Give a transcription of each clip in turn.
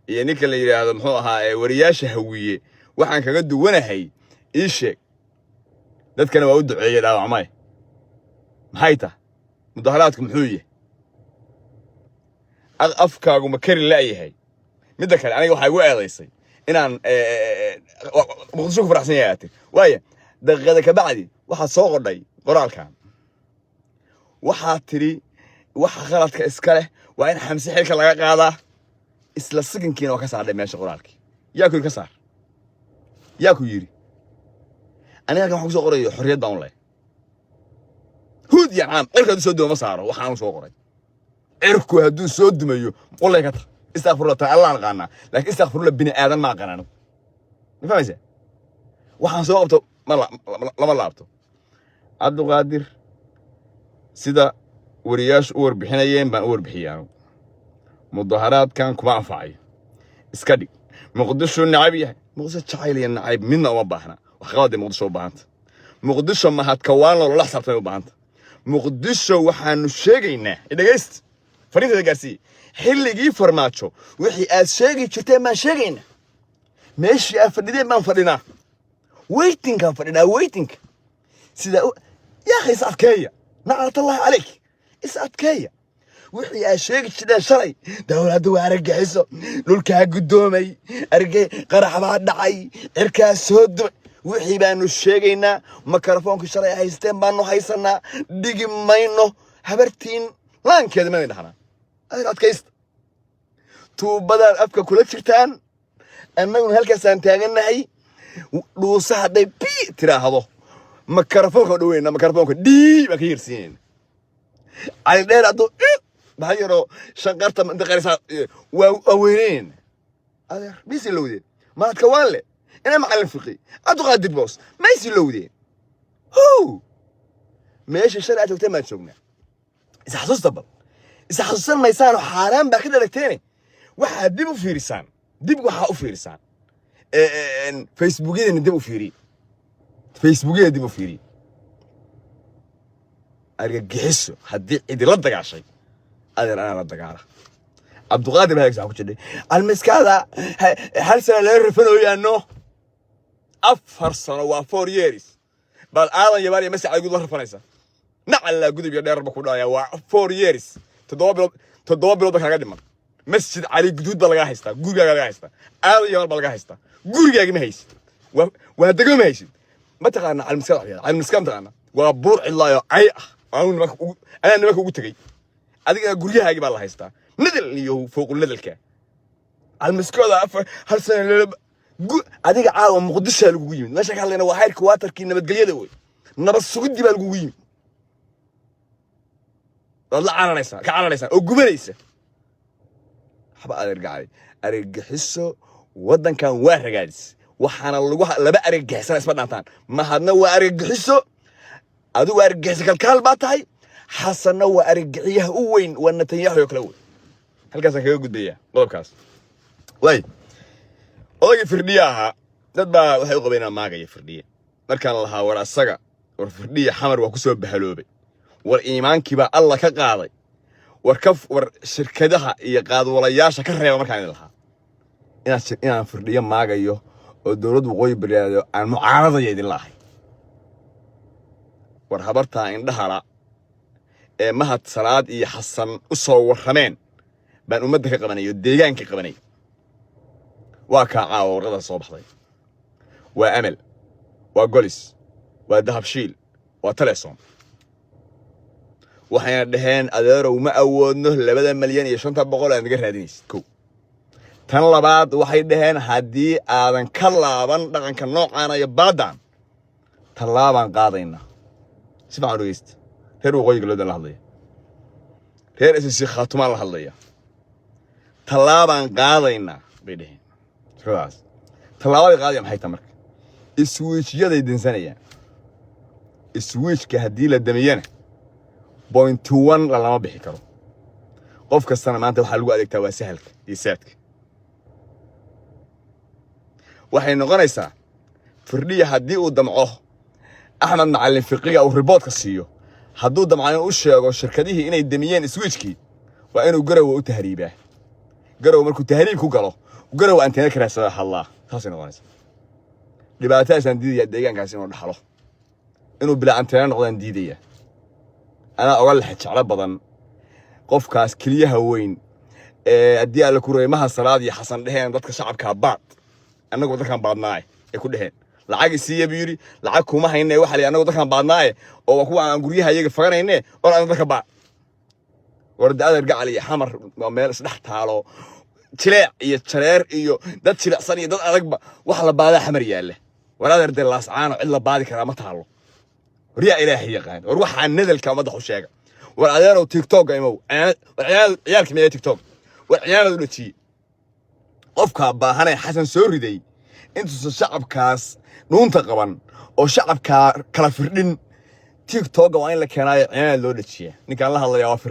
iyo ninka la yiraahdo muxuu ahaa wariyaasha hawiye waxaan kaga duwanahay ii sheeg dadkana waa u duceeyay dhaawacmay maxay tahay mudaharaadku muxuu yahay afkaagu ma kari laayahay midda kale aniga waxa igu eedaysay inaan muqdisho ku faraxsan yahay waaya daqiiqada ka bacdi waxa soo qodhay qoraalkan waxa tiri waxa khaladka iska leh waa in xamsi xilka laga qaadaa isla sigankiina waa ka saarday meesha qoraalkii yaa ku ka saar yaa ku yiri aniga kan waxa ku soo qorayo xorriyad baan leh hud ya caam cirka soo duuma saaro waxaan soo qoray cirku hadduu soo dumayo wallahi ka ta istaghfirullah ta allah naqana laakiin istaghfirullah bini aadan ma qanano ma fahmaysa waxaan soo qabto lama laabto Abdul Qaadir sida wariyaash u warbixinayeen baan u warbixiyaan mudaharaadkan kuma anfacay iska dhig muqdisho nacab yahay muqdisho jacayl iyo nacab midna uma baahna wax qabad muqdisho u baahanta muqdisho ma had kawaan la xisabtay u baahanta muqdisho waxaanu sheegaynaa dhageyst fariinta gaarsi xilligii farmaajo wixii aad sheegi jirtay ma sheegayna meeshii aad fadhideen baan fadhinaa waiting kan fadhinaa waiting sida ya akhi saadkeeya nacalta allah عليك is'adkeeya wixii aad sheegi jirtay shalay dawladdu waa argaxiso dhulka gudoomay argay qarax baa dhacay cirka soo dumay wixii baanu sheegaynaa makarafoonka shalay haysteen baanu haysanaa dhigi mayno habartiin laankeeda ma dhaxna ay adkayst tuubadaan afka kula jirtaan annaguna halkaas aan taaganahay dhuusa haday bi tiraahdo makarafoonka dhaweena makarafoonka dhii ba ka yirsiin ay dheer adu baa yaro shanqarta inta qarisa waa weereen adeer bisi lowdeen ma adka waale ina macallin fiqi Abdul Qaadir boos ma isi lowdeen hoo meesha sharci joogtay ma joogna is xasuustabal is xasuusan maysaan xaraan ba ka dhalagteen waxa dib u fiirisaan dib waxa u fiirisaan Facebook-yada dib u fiiri Facebook-yada dib u fiiri argagixiso haddii cid la dagaashay adeer ana la dagaala Abdul Qaadir baa ku jiray almiskaada hal sano la rafanayaano afar sano waa 4 years bal aadan yabaal ma sacay gud la rafanaysa nacala gudub iyo dheerba ku dhaaya waa 4 years toddoba bilood kaga dhiman masjid ali gudud ba laga haystaa gurigaaga laga haystaa aadan yabaal ba laga haystaa gurigaaga ma haysid waa degmo ma haysid ma taqaana almiskaada taqaana waa buur illaayo ay أنا نبغى أقول تجي أديك أقولها هاي بالله هيستا ندل يو فوق الندلك على المسكوة هل سنة أديك عاوم مقدسها الجويم نشك علينا وحير كواتر كنا بتجليه دوي نبص سجدي بالجويم والله أنا ليس كأنا ليس أقوم ليس حب أرجع حسه ودن كان واحد جالس وحنا اللي لبقى أرجع سنة اسمه نتان ما هذا وأرجع حسه أدو أرجع سكال باتاي حسنا وأرجعيه وين ونتنياهو يكلون هل كاسا كيو قدية قلب كاس واي أوجي فردياها ندبا وحي قبينا ماغا فردية مركان الله ورا السقا ورفردية حمر وكسو بهلوبي والإيمان كيبا الله كقاضي وركف ورشركدها يقاد ولاياشا كريبا مركان لها إنا فردية ماغا يو ودورد وقوي بريادو عن معارضة يدي الله warhabarta indhahala mahad salaad iyo xasan u soo warrameen baan ummadda ka qabanayo deegaanka qabanay waa ka caawa warqada soo baxday waa amal waa golis waa dahabshiil waa telesom waxayna dhaheen adeerow ma awoodno 2 milyan iyo 500 aan naga raadinaysid ko tan labaad waxay dhaheen haddii aadan ka laaban dhaqanka noocan iyo baadan talaaban qaadayna سمع رويست هير وقوي قلودن لهضية هير اساسي خاتمان لهضية طلابان قاضينا بيدهين خلاص طلابان قاضية محي تمرك السويش يدا يدن سنة السويش كهدي للدميانة 0.21 لما بيحي كرو قفك السنة ما انت وحلقوا عليك توا سهلك يساعدك وحين نغنيسا فردية هدي ودمعوه أحمد معلم فقيه أو ريبوت كسيو حدود معانا وش شركته إنه يدميين سويتشكي وإنه جروا وتهريبه garow markuu tahriib ku galo garow anteena ka raasada hallah taas noqonaysa dhibaatadaasaan diidaya deegaankaas inuu dhaxlo inuu bila anteena noqdaan diidaya ana ogal jecla badan qofkaas kaliyaha weyn haddii alla ku reemaha salaad iyo xasan dheheen dadka shacabka baad annagu dadkan baadnaay ay ku dheheen lacag isiiya buu yiri lacag kuma haynay waxa la annagu dadkan baadnaay oo kuwa aan guryaha iyaga faganayne oo aan dadka baad wardaada gacal iyo xamar meel isdhex taalo jileec iyo jareer iyo dad jilecsan iyo dad adagba wax la baada xamar yaale walaad arday laascaano cid la baadi kara ma taalo riya ilaahi yaqaan war waxa nadalka madax u sheega war adeero tiktok imow ciyaalka meeya tiktok war ciyaaladu dhaji qofka baahanay xasan soo riday intuu shacabkaas nuunta qaban oo shacabka kala firdhin tiktok waa in la keenayo ciyaal loo dhajiya ninkaan la hadlayaa waa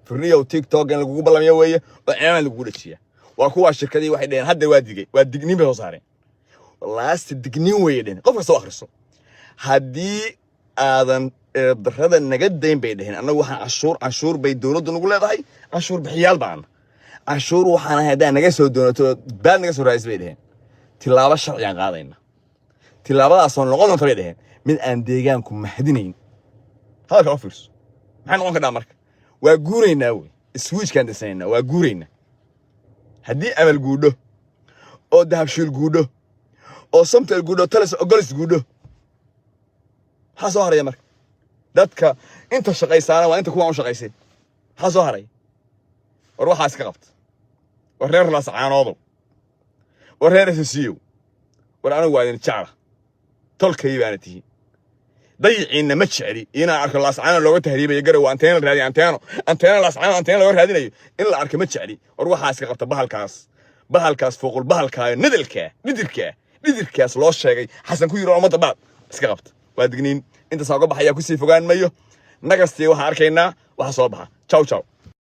firdhiyo tiktok in lagu balamiyo weeye oo ciyaal lagu dhajiya waa kuwa shirkadii waxay dhaheen hadda waa digniin bay soo saareen last digniin weeye dhaheen qofka soo akhriso haddii aadan darrada naga dayn bay dhaheen annagu waxaan canshuur bay dawladdu nagu leedahay canshuur bixiyaal baan canshuur waxaan hadaa naga soo doonato baad naga soo raayis bay dhaheen tilaabo sharciyan qaadayna tilaabadaas oo noqon doonta bay dhaheen mid aan deegaanku mahadinayn هذا كافرس محن قنك دامرك وجورينا وي السويتش كان دسينا وجورينا هدي أمل جودو أو ذهب شيل جودو أو سمت الجودو تلس أو جلس جودو حصهر يا مرك دتك أنت شقي سنة وأنت كمان شقي سنة حصهر وروح عسكرت ورير لاس عناضو ورير تسيو وأنا وين الشعر تل كيبانتي ضيعين ما تشعري هنا أرك الله سبحانه لو تهريبه يجري وأنتين الرادي أنتين الله سبحانه أنتين لو هذين أيه إلا أرك ما تشعري وروح عسكر قبض بهالكاس فوق البهالكاي ندلكاس لوش شيء حسن كوي يروح مطبع بعض سكرت وادقنين أنت ساقب حياك وسيف وقان مايو نقصتي وحاركينا وحصوبها تشاو